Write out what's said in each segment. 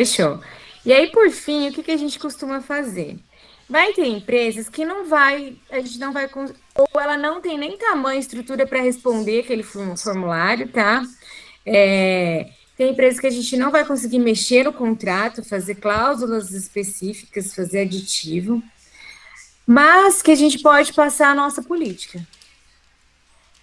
Fechou. E aí, por fim, o que que a gente costuma fazer? Vai ter empresas que não vai, a gente não vai, ou ela não tem nem tamanho e estrutura para responder aquele formulário, tá? Tem empresas que a gente não vai conseguir mexer no contrato, fazer cláusulas específicas, fazer aditivo, mas que a gente pode passar a nossa política.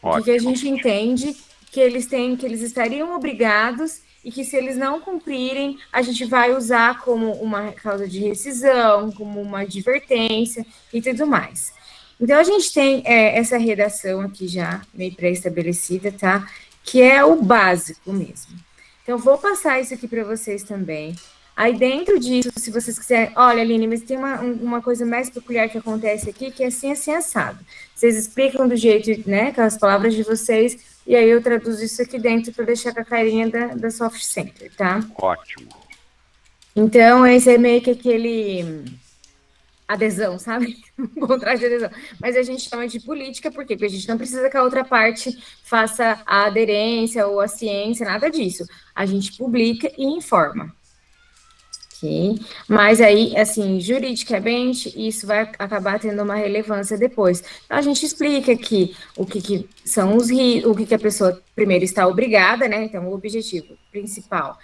O que que a Ótimo. gente entende que eles têm, que eles estariam obrigados e que se eles não cumprirem, a gente vai usar como uma causa de rescisão, como uma advertência e tudo mais. Então a gente tem essa redação aqui já meio pré-estabelecida, tá? Que é o básico mesmo. Então vou passar isso aqui para vocês também. Aí dentro disso, se vocês quiserem, olha, Aline, mas tem uma coisa mais peculiar que acontece aqui, que é assim, assado. Vocês explicam do jeito, né, com as palavras de vocês, e aí eu traduzo isso aqui dentro para deixar com a carinha da Soft Center, tá? Ótimo. Então, esse é meio que aquele adesão, sabe? Um contrato de adesão. Mas a gente chama de política, por quê? Porque a gente não precisa que a outra parte faça a aderência ou a ciência, nada disso. A gente publica e informa. Ok? Mas aí, assim, juridicamente, isso vai acabar tendo uma relevância depois. Então, a gente explica aqui o que são os riscos, o que a pessoa primeiro está obrigada, né? Então, o objetivo principal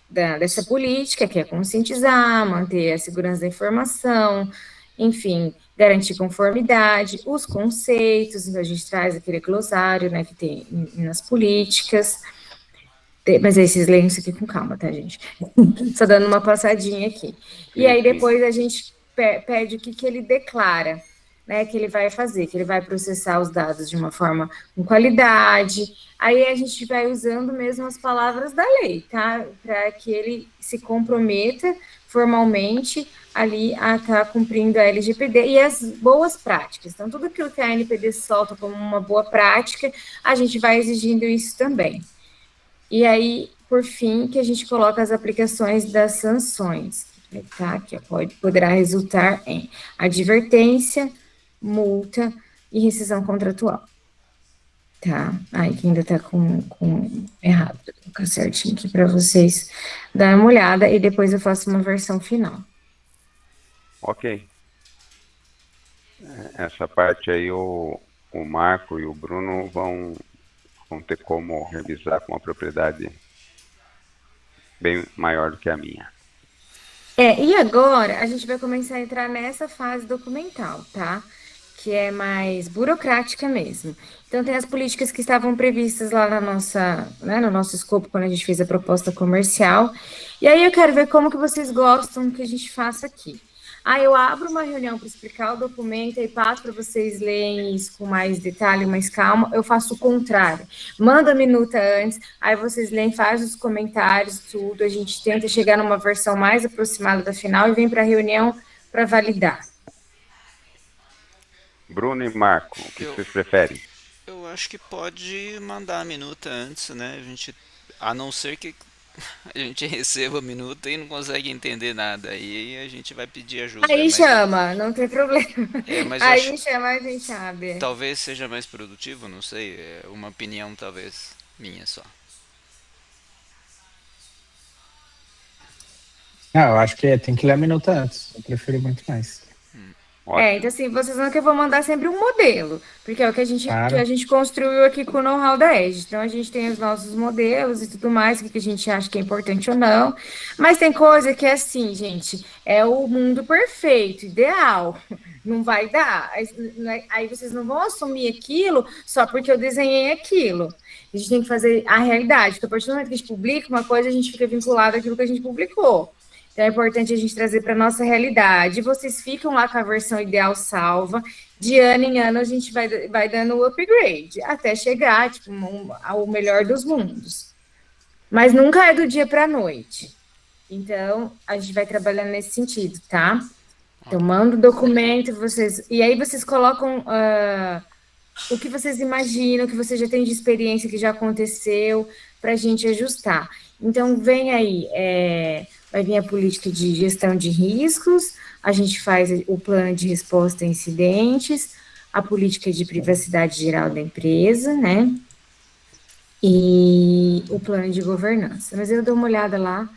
dessa política, que é conscientizar, manter a segurança da informação, enfim, garantir conformidade, os conceitos, então a gente traz aquele glossário, né, que tem nas políticas. Mas aí vocês leiam isso aqui com calma, tá, gente? Só dando uma passadinha aqui. E Sim, aí sim. depois a gente pede o que ele declara, né? Que ele vai fazer, que ele vai processar os dados de uma forma com qualidade. Aí a gente vai usando mesmo as palavras da lei, tá? Para que ele se comprometa formalmente ali a estar cumprindo a LGPD e as boas práticas. Então, tudo aquilo que a NPD solta como uma boa prática, a gente vai exigindo isso também. E aí, por fim, que a gente coloca as aplicações das sanções, tá? Que poderá resultar em advertência, multa e rescisão contratual. Tá? Aí que ainda tá com errado. Vou colocar certinho aqui para vocês dar uma olhada e depois eu faço uma versão final. Ok. Essa parte aí o Marco e o Bruno vão ter como revisar com uma propriedade bem maior do que a minha. E agora a gente vai começar a entrar nessa fase documental, tá? Que é mais burocrática mesmo. Então, tem as políticas que estavam previstas lá na nossa, né, no nosso escopo quando a gente fez a proposta comercial. E aí eu quero ver como que vocês gostam que a gente faça aqui. Aí eu abro uma reunião para explicar o documento e passo para vocês lerem isso com mais detalhe, mais calma. Eu faço o contrário. Manda a minuta antes, aí vocês leem, faz os comentários, tudo. A gente tenta chegar numa versão mais aproximada da final e vem para a reunião para validar. Bruno e Marco, o que Eu, vocês preferem? eu acho que pode mandar a minuta antes, né? A não ser que a gente receba a minuta e não consegue entender nada. Aí a gente vai pedir ajuda. Aí chama, não tem problema. Mas eu acho Aí chama, a gente abre. talvez seja mais produtivo, não sei. É uma opinião talvez minha só. Não, eu acho que tem que ler a minuta antes. Eu prefiro muito mais. Então Ótimo. assim, vocês vão que eu vou mandar sempre um modelo, porque é o que a Claro. gente construiu aqui com o know-how da Edge. Então a gente tem os nossos modelos e tudo mais, o que a gente acha que é importante ou não. Mas tem coisa que é assim, gente, é o mundo perfeito, ideal. Não vai dar. Aí vocês não vão assumir aquilo só porque eu desenhei aquilo. A gente tem que fazer a realidade, porque a partir do momento que a gente publica uma coisa, a gente fica vinculado àquilo que a gente publicou. Então é importante a gente trazer para a nossa realidade. Vocês ficam lá com a versão ideal salva. De ano em ano a gente vai dando o upgrade até chegar tipo, ao melhor dos mundos. Mas nunca é do dia para a noite. Então a gente vai trabalhando nesse sentido, tá? Então manda o documento, vocês. E aí vocês colocam o que vocês imaginam, o que você já tem de experiência que já aconteceu, para a gente ajustar. Então, vem aí, vai vir a política de gestão de riscos, a gente faz o plano de resposta a incidentes, a política de privacidade geral da empresa, né? E o plano de governança. Mas eu dou uma olhada lá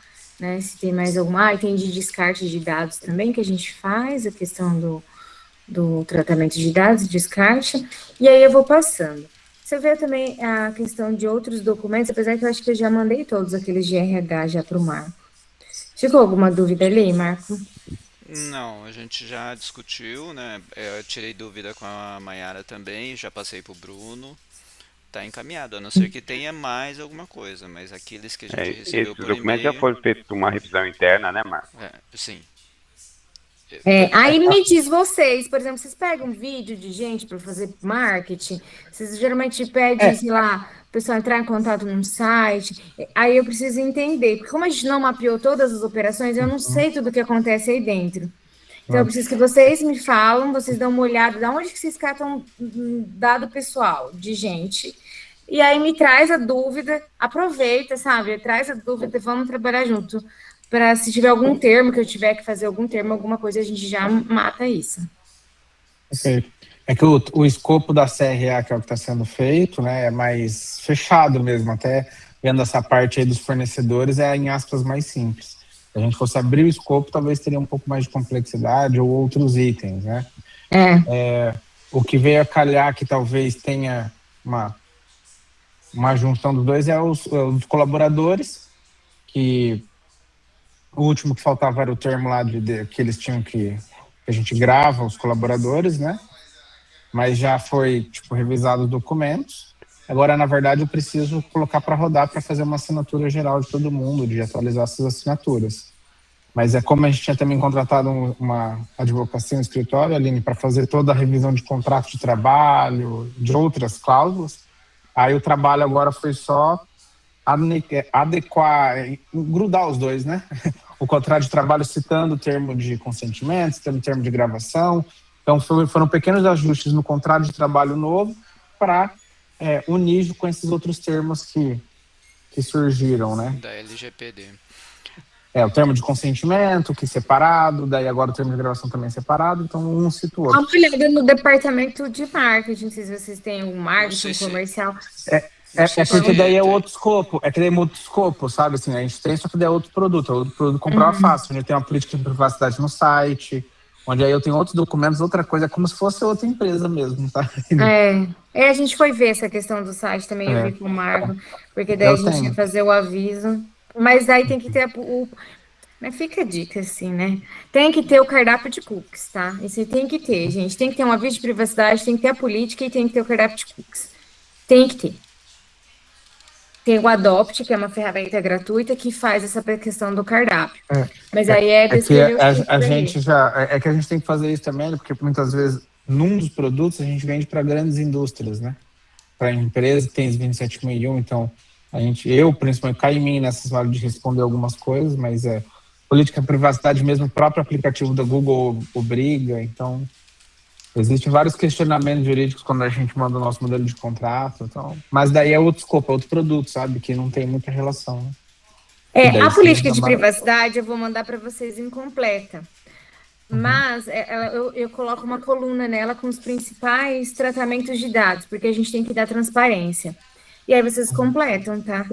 né? Se tem mais alguma. Ah, e tem de descarte de dados também, que a gente faz, a questão do tratamento de dados, descarte, e aí eu vou passando. Você vê também a questão de outros documentos, apesar que eu acho que eu já mandei todos aqueles de RH já para o Marco. Ficou alguma dúvida ali, Marco? Não, a gente já discutiu, né? Eu tirei dúvida com a Mayara também, já passei pro Bruno. Tá encaminhado, a não ser que tenha mais alguma coisa, mas aqueles que a gente recebeu Esses por documentos já e-mail, foram feitos uma revisão interna, né, Marco? sim. Aí me diz vocês, por exemplo, vocês pegam um vídeo de gente para fazer marketing, vocês geralmente pedem, É, sei lá, o pessoal entrar em contato num site, aí eu preciso entender, porque como a gente não mapeou todas as operações, eu não sei tudo o que acontece aí dentro. Então, eu preciso que vocês me falam, vocês dão uma olhada, de onde que vocês catam dado pessoal de gente, e aí me traz a dúvida, aproveita, sabe? Traz a dúvida, vamos trabalhar junto. Para se tiver algum termo, que eu tiver que fazer algum termo, alguma coisa, a gente já mata isso. perfeito. É que o escopo da CRA, que é o que está sendo feito, né, é mais fechado mesmo, até vendo essa parte aí dos fornecedores, é em aspas mais simples. Se a gente fosse abrir o escopo, talvez teria um pouco mais de complexidade ou outros itens, né? É, O que veio a calhar que talvez tenha uma, uma junção dos dois é os colaboradores, que o último que faltava era o termo lá que eles tinham que a gente grava os colaboradores, né? Mas já foi tipo revisado os documentos. Agora, na verdade, eu preciso colocar para rodar para fazer uma assinatura geral de todo mundo, de atualizar essas assinaturas. Mas é como a gente tinha também contratado uma advocacia, um escritório, Aline, para fazer toda a revisão de contrato de trabalho, de outras cláusulas. Aí o trabalho agora foi só adequar, grudar os dois, né? O contrato de trabalho citando o termo de consentimento, citando o termo de gravação. Então, foram pequenos ajustes no contrato de trabalho novo para unir com esses outros termos que surgiram, né? Da LGPD. O termo de consentimento, que é separado, daí agora o termo de gravação também é separado, então um cita o dá outro. uma olhada no departamento de marketing, não sei se vocês têm um Não sei marketing se, comercial. não sei se Porque daí é tem. outro escopo, é que daí é outro escopo, sabe? Assim, a gente tem, só que daí é outro produto comprava fácil, onde tem uma política de privacidade no site, onde aí eu tenho outros documentos, outra coisa, é como se fosse outra empresa mesmo, tá? A gente foi ver essa questão do site também, eu vi É, com o Marco, porque daí a eu gente ia tenho. fazer o aviso. Mas aí tem que ter mas fica a dica, assim, né? Tem que ter o cardápio de cookies, tá? Isso aí tem que ter, gente. Tem que ter um aviso de privacidade, tem que ter a política e tem que ter o cardápio de cookies. Tem que ter. Tem o Adopt, que é uma ferramenta gratuita que faz essa questão do cardápio. Mas aí é É que descrever os cookies a ali. gente já. É que a gente tem que fazer isso também, porque muitas vezes, num dos produtos, a gente vende para grandes indústrias, né? Para empresa que tem 27001, então eu principalmente caio em mim nessas horas de responder algumas coisas, mas política de privacidade mesmo, o próprio aplicativo da Google obriga, então existem vários questionamentos jurídicos quando a gente manda o nosso modelo de contrato, então, mas daí é outro escopo, é outro produto, sabe, que não tem muita relação, né? E daí A sim, política de privacidade eu vou mandar para vocês incompleta. Mas eu coloco uma coluna nela com os principais tratamentos de dados, porque a gente tem que dar transparência. E aí vocês completam, tá?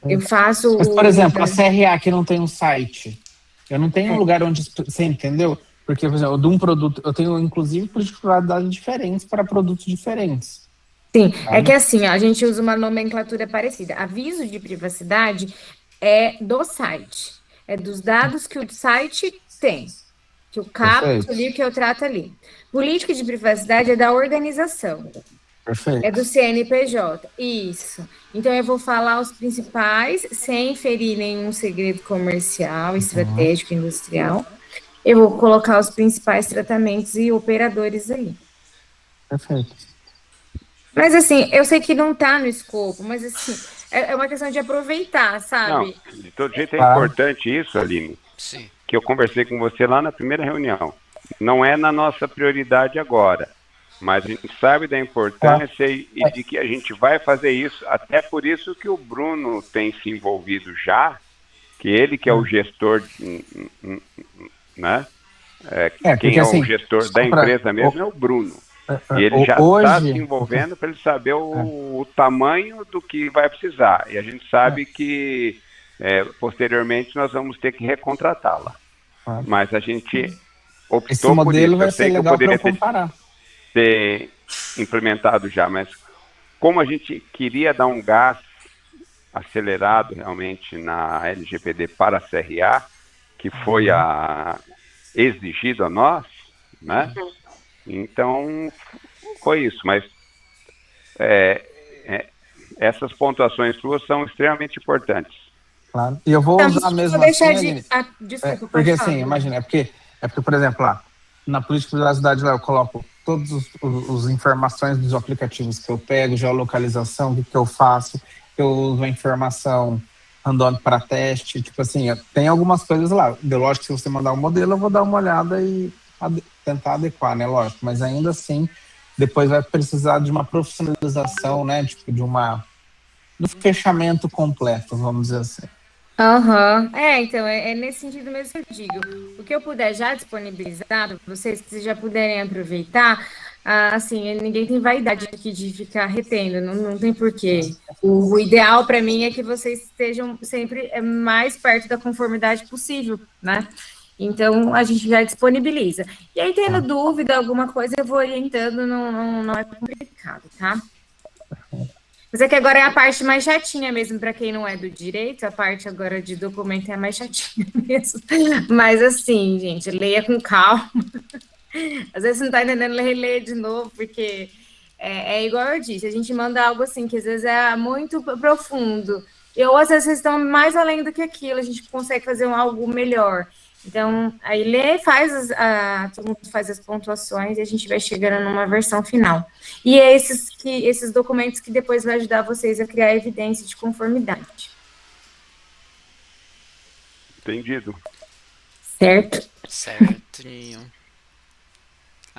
Eu faço mas, por o exemplo, a CRA que não tem um site, eu não tenho um lugar onde você entendeu? Porque, por exemplo, de um produto, eu tenho inclusive políticas de privacidade diferentes para produtos diferentes, Sim, é que sabe? assim, ó, a gente usa uma nomenclatura parecida. Aviso de privacidade é do site, é dos dados que o site tem, que eu capto Perfeito, ali, que eu trato ali. Política de privacidade é da organização, é perfeito. do CNPJ. Isso. Então eu vou falar os principais, sem ferir nenhum segredo comercial, estratégico, industrial. Eu vou colocar os principais tratamentos e operadores ali. Perfeito. Mas assim, eu sei que não tá no escopo, mas assim, é uma questão de aproveitar, Não, sabe? de todo jeito é Claro. importante isso, Aline, Sim. que eu conversei com você lá na primeira reunião. Não é na nossa prioridade agora, mas a gente sabe da Claro. importância e de que a gente vai fazer isso, até por isso que o Bruno tem se envolvido já, que ele que é o gestor, né? Quem Porque é o assim, gestor da só para empresa mesmo é o Bruno. E ele já está se hoje, envolvendo para ele saber o tamanho do que vai precisar. E a gente sabe que posteriormente nós vamos ter que recontratá-la. Claro. Mas a gente Esse optou por modelo isso. vai Eu ser sei que eu legal para eu poderia comparar. ter implementado já, mas como a gente queria dar um gás acelerado realmente na LGPD para a CRA, que foi exigido a nós, né? Então, foi isso. Mas essas pontuações suas são extremamente importantes. Claro. E eu vou Então, usar deixa eu mesmo deixar assim, de. Aline, Desculpa, porque pode falar. assim, imagina, é porque, por exemplo, lá, na política de privacidade lá eu coloco todas as informações dos aplicativos que eu pego, geolocalização, o que eu faço, eu uso a informação randômica para teste, tipo assim, tem algumas coisas lá. Lógico que se você mandar um modelo, eu vou dar uma olhada e tentar adequar, né, lógico, mas ainda assim, depois vai precisar de uma profissionalização, né, tipo do fechamento completo, vamos dizer assim. Aham. Então, é nesse sentido mesmo que eu digo. O que eu puder já disponibilizar para vocês, que vocês já puderem aproveitar, assim, ninguém tem vaidade aqui de ficar retendo, não tem porquê. O ideal para mim é que vocês estejam sempre mais perto da conformidade possível, né? Então, a gente já disponibiliza. E aí, tendo dúvida, alguma coisa, eu vou orientando, não é complicado, tá? Mas é que agora é a parte mais chatinha mesmo, para quem não é do direito, a parte agora de documento é a mais chatinha mesmo. Mas assim, gente, leia com calma. Às vezes não está entendendo, leia de novo, porque é igual eu disse, a gente manda algo assim, que às vezes é muito profundo. Ou às vezes vocês estão mais além do que aquilo, a gente consegue fazer algo melhor. Então, aí lê, todo mundo faz as pontuações e a gente vai chegando numa versão final. E é esses documentos que depois vai ajudar vocês a criar evidência de conformidade. Entendido. Certo? Certinho.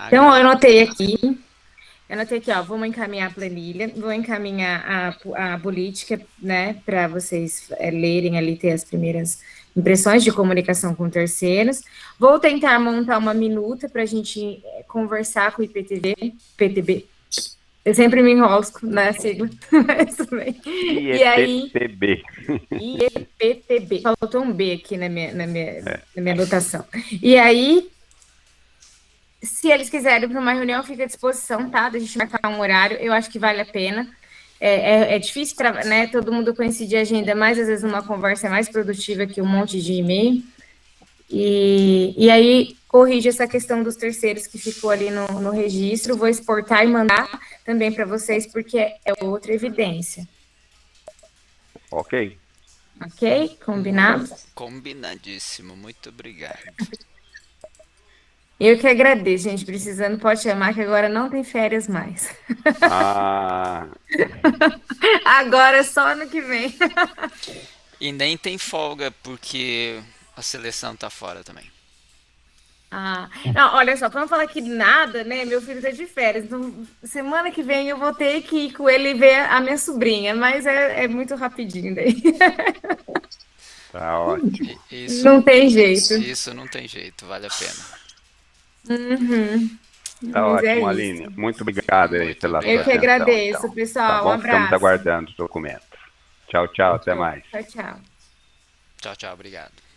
Então, Agra... eu anotei aqui, ó, vamos encaminhar a planilha, vou encaminhar a política, né, para vocês lerem ali, ter as primeiras impressões de comunicação com terceiros. Vou tentar montar uma minuta para a gente conversar com o PTB. Eu sempre me enrolo na sigla, mas tudo bem. E aí, IEPTB. IEPTB. Faltou um B aqui na minha anotação. E aí, se eles quiserem para uma reunião, fica à disposição, tá? Da gente marcar um horário, eu acho que vale a pena. É difícil, né? Todo mundo coincidir a agenda, mas às vezes uma conversa é mais produtiva que um monte de e-mail. E aí corrige essa questão dos terceiros que ficou ali no registro. Vou exportar e mandar também para vocês, porque é outra evidência. Ok. Ok? Combinado? Combinadíssimo, muito obrigado. Eu que agradeço, gente. Precisando, pode chamar, que agora não tem férias mais. Agora é só ano que vem. E nem tem folga porque a seleção tá fora também. Não, olha só, pra não falar que nada, né? Meu filho tá de férias. Então, semana que vem eu vou ter que ir com ele ver a minha sobrinha, mas é muito rapidinho daí. Tá ótimo. Não tem jeito. Isso não tem jeito, vale a pena. Tá Mas é ótimo, isso. Aline. Muito obrigado aí pela sua Eu que atenção. agradeço, Então. pessoal. Tá bom? Um Ficamos abraço. aguardando os documentos. Tchau, tchau. Até mais. Tchau, tchau. Tchau, tchau, obrigado.